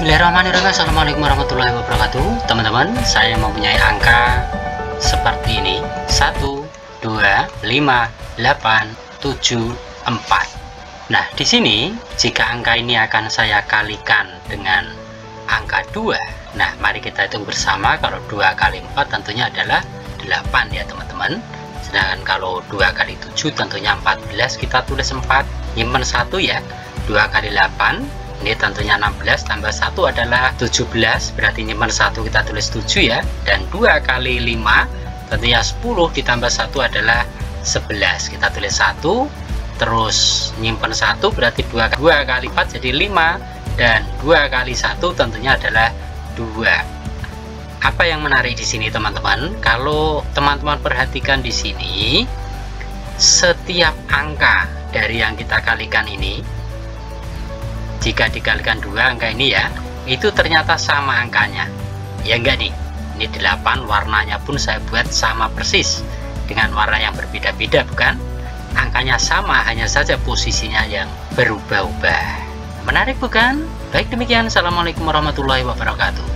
Bismillahirrahmanirrahim. Assalamualaikum warahmatullahi wabarakatuh. Teman-teman, saya mempunyai angka seperti ini: 1, 2, 5, 8, 7, 4. Nah, di sini jika angka ini akan saya kalikan dengan angka 2. Nah, mari kita hitung bersama. Kalau 2 kali 4 tentunya adalah 8 ya teman-teman. Sedangkan kalau 2 kali 7 tentunya 14. Kita tulis 4, nyimpen 1 ya. 2 kali 8 ini tentunya 16, tambah 1 adalah 17, berarti nyimpen 1 kita tulis 7 ya. Dan 2 kali 5 tentunya 10, ditambah 1 adalah 11, kita tulis 1. Terus nyimpen 1 berarti 2 kali 4 jadi 5, dan 2 kali 1 tentunya adalah 2. Apa yang menarik di sini teman-teman? Kalau teman-teman perhatikan di sini, setiap angka dari yang kita kalikan ini, jika dikalikan 2 angka ini ya, itu ternyata sama angkanya. Ya enggak nih? Ini 8, warnanya pun saya buat sama persis dengan warna yang berbeda-beda, bukan? Angkanya sama, hanya saja posisinya yang berubah-ubah. Menarik bukan? Baik, demikian. Assalamualaikum warahmatullahi wabarakatuh.